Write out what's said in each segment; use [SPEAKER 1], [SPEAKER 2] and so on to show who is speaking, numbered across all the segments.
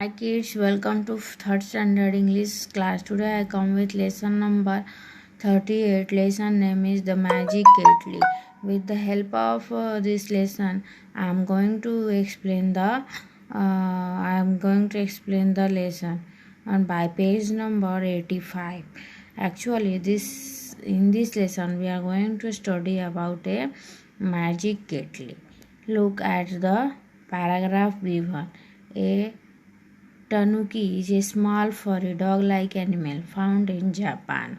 [SPEAKER 1] Hi kids, welcome to third standard English class. Today I come with lesson number 38. Lesson name is the Magic Kettle. With the help of this lesson, I am going to explain the lesson and by page number 85. Actually, in this lesson we are going to study about a magic kettle. Look at the paragraph given. A Tanuki is a small furry dog-like animal found in Japan.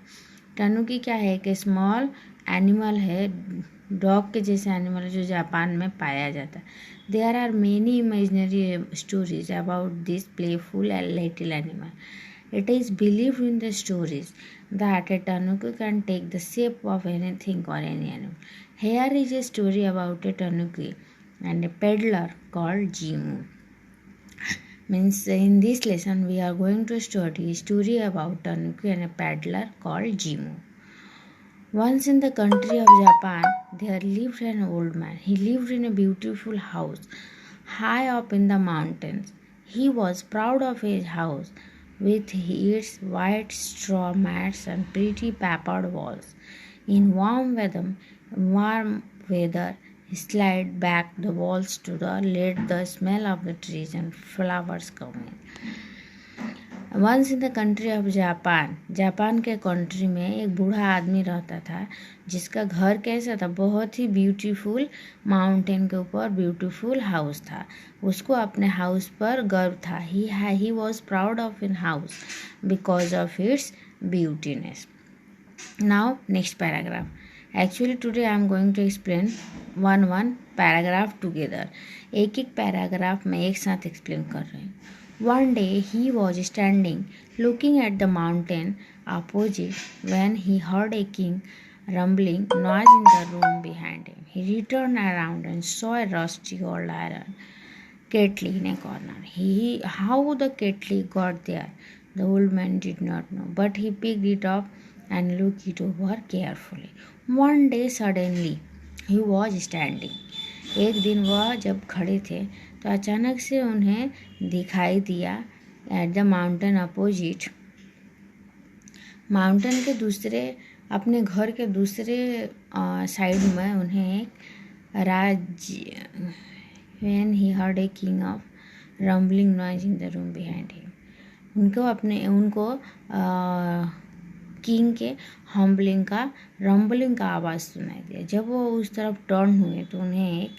[SPEAKER 1] टनुकी क्या है? एक small animal है, dog के जैसे animal है जो Japan में पाया जाता है. There are many imaginary stories about this playful and little animal. It is believed in the stories that a tanuki can take the shape of anything or any animal. Here is a story about a tanuki and a peddler called Jimu. Means in this lesson we are going to study a story about Tanuki and a peddler called Jimu. Once in the country of Japan, there lived an old man. He lived in a beautiful house high up in the mountains. He was proud of his house with its white straw mats and pretty papered walls. In warm weather, he slid back the walls to let the smell of the trees and flowers come in. Once in the country of Japan. Japan के country में एक बूढ़ा आदमी रहता था जिसका घर कैसा था? बहुत ही ब्यूटीफुल, माउंटेन के ऊपर ब्यूटीफुल हाउस था. उसको अपने हाउस पर गर्व था. He was proud of in house because of its beautiness. Now next paragraph. Actually today I am going to explain one paragraph together. एक एक पैराग्राफ में एक साथ एक्सप्लेन कर रहे हैं. One day he was standing looking at the mountain opposite when he heard a rumbling noise in the room behind him. He returned around and saw a rusty old iron kettle in a corner. How the kettle got there, the old man did not know, but he picked it up and looked it over carefully. One day suddenly he was standing. एक दिन वह जब खड़े थे तो अचानक से उन्हें दिखाई दिया at the mountain opposite. Mountain के दूसरे, अपने घर के दूसरे साइड में उन्हें एक when he heard a king of rumbling noise in the room behind him. उनको किंग के रम्बलिंग का आवाज़ सुनाई दिया. जब वो उस तरफ टर्न हुए तो उन्हें एक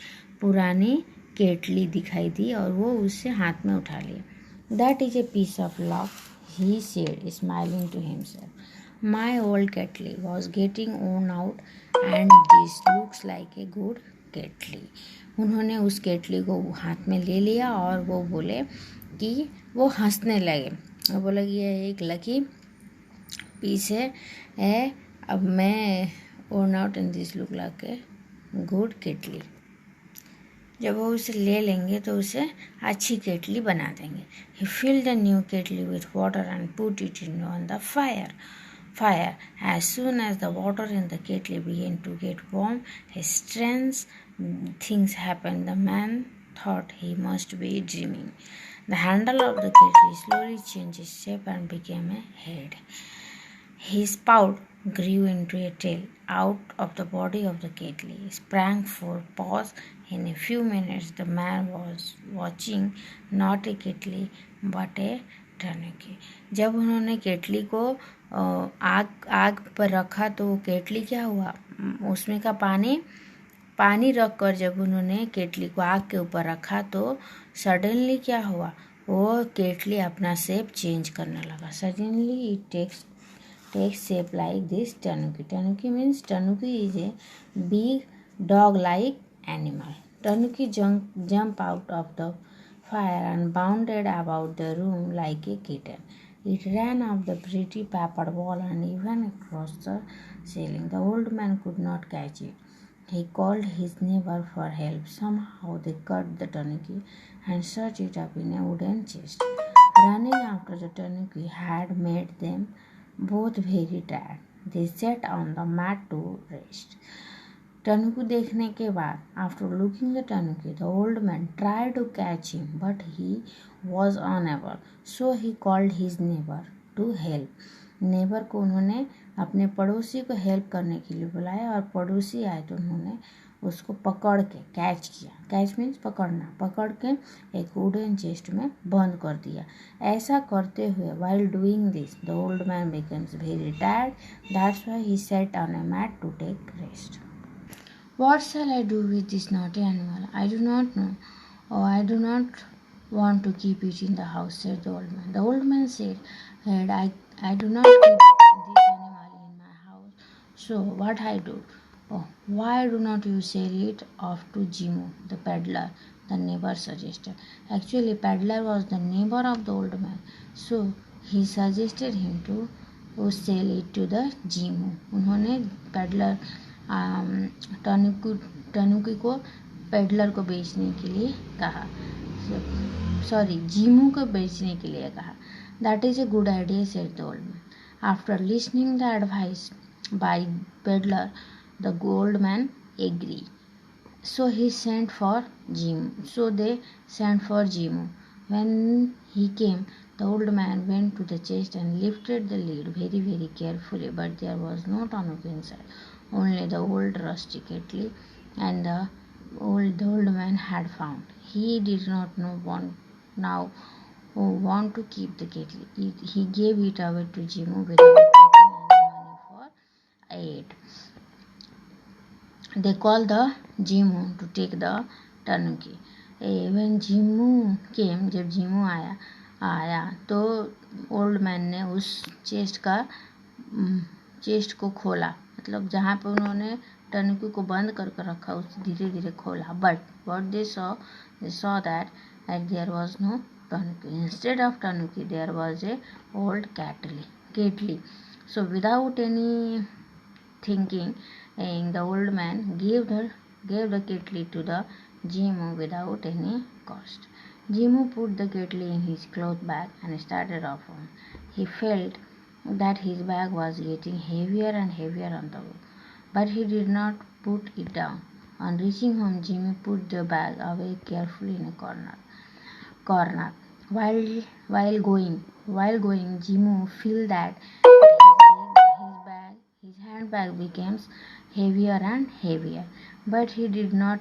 [SPEAKER 1] पुरानी केटली दिखाई दी और वो उससे हाथ में उठा लिया. That is a piece of love, he said smiling to himself. My old kettle was getting worn out and this looks like a good kettle. उन्होंने उस केटली को हाथ में ले लिया और वो बोले कि वो हंसने लगे. वो बोला कि यह एक लकी पीस है, अब मैं worn out and this look like a good kettle. जब वो उसे ले लेंगे तो उसे अच्छी केटली बना देंगे. He filled the new kettle with water and put it in on the fire. As soon as the water in the kettle began to get warm, strange things happened. The man thought he must be dreaming. The handle of the kettle slowly changed its shape and became a head. His spout grew into a tail out of the body of the kettle. He sprang for paws. In a few minutes, the man was watching not a kettle but a tanuki. जब उन्होंने केटली को आग पर रखा तो केटली क्या हुआ? उसमें का पानी रख कर जब उन्होंने केटली को आग के ऊपर रखा तो सडनली क्या हुआ? वो केटली अपना शेप चेंज करने लगा. Suddenly it takes shape like this tanuki. Tanuki means tanuki is a big dog-like animal. Tanuki jump out of the fire and bounded about the room like a kitten. It ran up the pretty papered wall and even across the ceiling. The old man could not catch it. He called his neighbor for help. Somehow they caught the tanuki and shut it up in a wooden chest. Running after the tanuki had made them both very tired. They sat on the mat to rest. Tanuki देखने के बाद, after looking the tanuki, the old man try to catch him but he was unable, so he called his neighbour to help. Neighbour को उन्होंने अपने पड़ोसी को help करने के लिए बुलाया और पड़ोसी आए तो उन्होंने उसको पकड़ के कैच किया। कैच मीन्स पकड़ना, पकड़ के एक वुडन चेस्ट में बंद कर दिया। ऐसा करते हुए while doing this the old man becomes very tired, that's why he sat on a mat to take rest. What shall I do with this naughty animal? I do not know. Oh, I do not want to keep it in the house, said the old man. The old man said, I do not keep this animal in my house, so what I do? Oh, why do not you sell it off to Jimu, the peddler? The neighbor suggested. Actually, peddler was the neighbor of the old man, so he suggested him to sell it to the Jimu. उन्होंने peddler टनुकी को peddler को बेचने के लिए कहा, जीमू को बेचने के लिए कहा. That is a good idea, said the old man. After listening the advice by peddler, the old man agreed. So he sent for Jimu. So they sent for Jimu. When he came, the old man went to the chest and lifted the lid very, very carefully, but there was no tanuki inside, only the old rusty kettle and the old man had found. He did not want to keep the kettle. He gave it away to Jimu without taking any money for aid. They called the Jimu to take the tanuki. When Jimu came, जब Jimu आया तो old man ने उस chest को खोला, मतलब जहाँ पे उन्होंने टनुकी को बंद करके रखा उसे धीरे धीरे खोला. But what they saw that there was no tanuki. Instead of tanuki there was a old kettle. So without any thinking, the old man gave the kettle to the Jimu without any cost. Jimu put the kettle in his cloth bag and started off home. He felt that his bag was getting heavier and heavier on the road, but he did not put it down. On reaching home, Jimmy put the bag away carefully in a corner. While going, Jimmy felt that his handbag becomes heavier and heavier, but he did not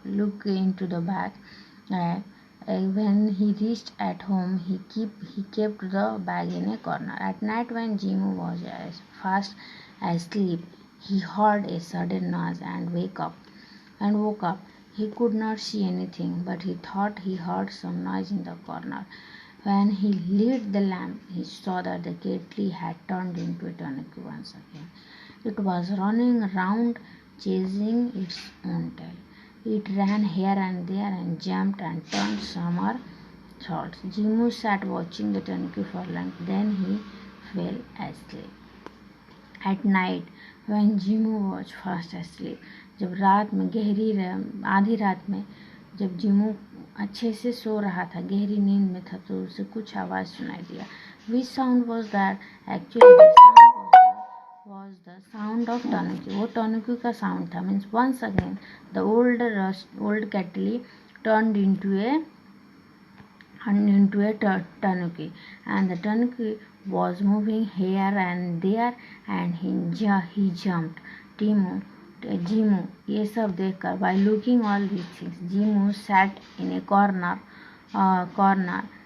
[SPEAKER 1] look into the bag. When he reached at home, he kept the bag in a corner. At night, when Jimmy was fast asleep, he heard a sudden noise and woke up. He could not see anything, but he thought he heard some noise in the corner. When he lit the lamp, he saw that the kettle had turned into a tanuki once again. It was running around, chasing its own tail. It ran here and there and jumped and turned somersaults. Jimu sat watching the tanuki for long. Then he fell asleep. At night, when Jimu was fast asleep, जब रात में आधी रात में जब जिमू अच्छे से सो रहा था, गहरी नींद में था, तो उसे कुछ आवाज़ सुनाई दिया. Which sound was that? Actually, the sound was the sound of tanuki. वो tanuki का sound था. Means once again the old kettle turned into a tanuki, and the tanuki was moving here and there, and he jumped. Jimu ये सब देखकर, by looking all these things, Jimu sat in a corner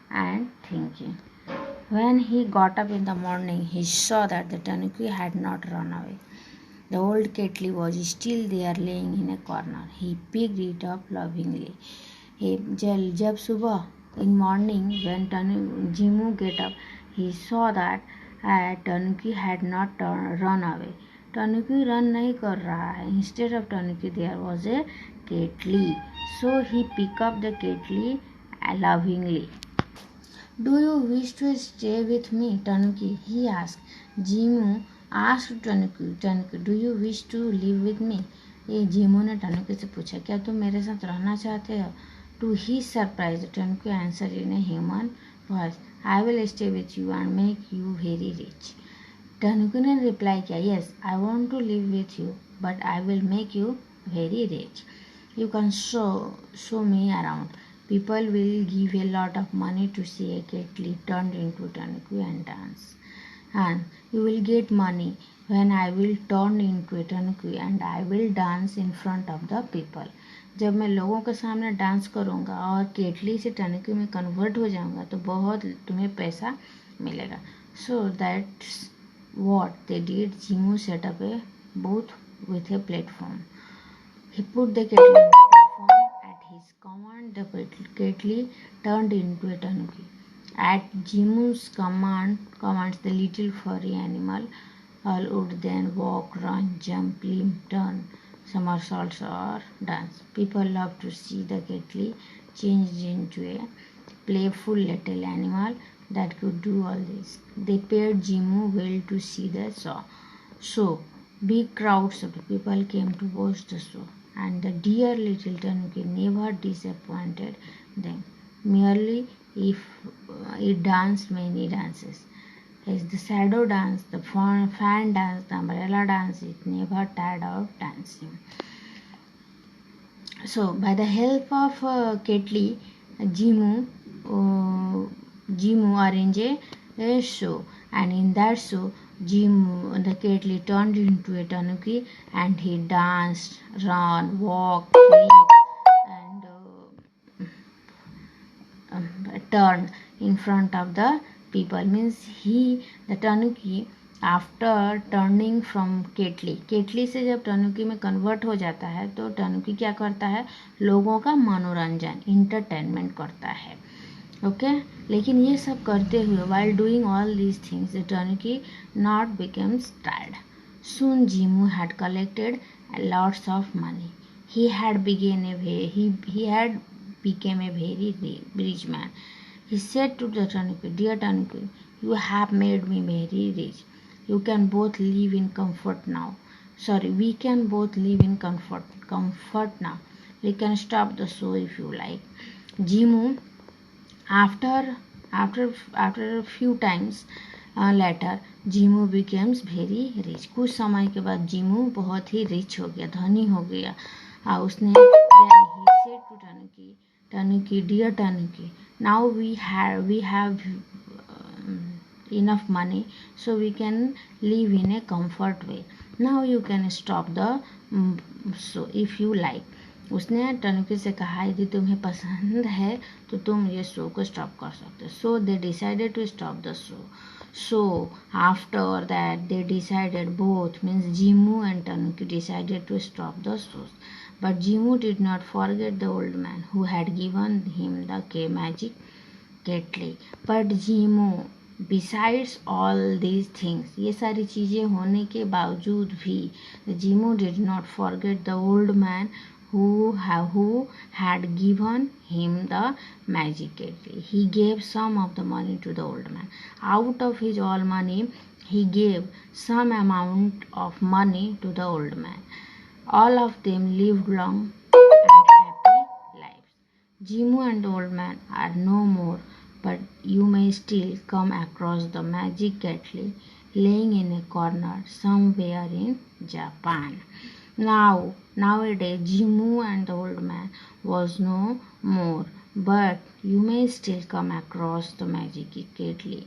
[SPEAKER 1] and thinking. When he got up in the morning, he saw that the tanuki had not run away. The old kettle was still there laying in a corner. He picked it up lovingly. जब सुबह in morning when Jimu get up, he saw that tanuki had not run away. Tanuki run नहीं कर रहा है. Instead of tanuki there was a kettle. So he picked up the kettle lovingly. Do you wish to stay with me, tanuki? He asked. Jimu asked tanuki, do you wish to live with me? ये जिमू ने tanuki से पूछा, क्या तुम मेरे साथ रहना चाहते हो? To his surprise, tanuki answered in a human voice, I will stay with you and make you very rich. Tanuki ने रिप्लाई किया, yes, I want to live with you but I will make you very rich. You can show me around. People will give a lot of money to see a Ketli turned into Tanuki and dance. And you will get money when I will turn into a Tanuki and I will dance in front of the people. जब मैं लोगों के सामने dance करूँगा और केटली से टनुकी में convert हो जाऊँगा तो बहुत तुम्हें पैसा मिलेगा. So that's what they did. Jimu set up a booth with a platform. He put the kettle on the platform. At his command, the kettle turned into a tanuki. At Jimu's commands, the little furry animal all would then walk, run, jump, limp, turn, somersaults or dance. People loved to see the kettle changed into a playful little animal that could do all this. They paid Jimu well to see the show. Big crowds of people came to watch the show, and the dear little tanuki never disappointed them. Merely if it danced many dances. As the shadow dance, the fan dance, the umbrella dance, it never tired of dancing. So, by the help of Ketli, Jimu arranged a show, and in that show, the Ketli turned into a tanuki, and he danced, ran, walked, leaped, and turned in front of the people. Means the tanuki, after turning from kettle से जब टनुकी में convert हो जाता है तो टनुकी क्या करता है, लोगों का मनोरंजन इंटरटेनमेंट करता है. ओके लेकिन ये सब करते हुए while doing all these things the tanuki not becomes tired. Soon Jimu had collected lots of money. He had became a very rich man. He said to the tanuki, "Dear tanuki, you have made me very rich. You can both live in comfort now. We can both live in comfort now. We can stop the show if you like." Jimu, after a few times later, Jimu becomes very rich. कुछ समय के बाद Jimu बहुत ही rich हो गया, धनी हो गया. उसने then he said to Tanuki, "Dear Tanuki, now we have enough money, so we can live in a comfort way. Now you can stop the show if you like." उसने टनुकी से कहा यदि तुम्हें पसंद है तो तुम ये शो को स्टॉप कर सकते हो. So they decided to stop the show. So after that they decided, both means Jimu and Tanuki decided to stop the shows. But Jimu did not forget the old man who had given him the magic kettle. But Jimu, besides all these things, ये सारी चीज़ें होने के बावजूद भी Jimu did not forget the old man who had given him the magic kettle. He gave some of the money to the old man. Out of his all money, he gave some amount of money to the old man. All of them lived long and happy lives. Jimu and the old man are no more, but you may still come across the magic kettle laying in a corner somewhere in Japan. Nowadays, Jimu and the old man was no more, but you may still come across the magic kettle.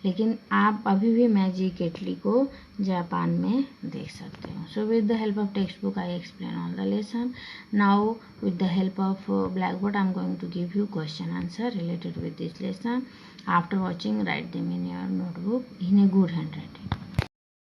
[SPEAKER 1] लेकिन आप अभी भी magic केटली को Japan में देख सकते हो. So with the help of text book I explain all the lesson. Now with the help of black board I am going to give you question answer related with this lesson. After watching, write them in your notebook in a good hand writing.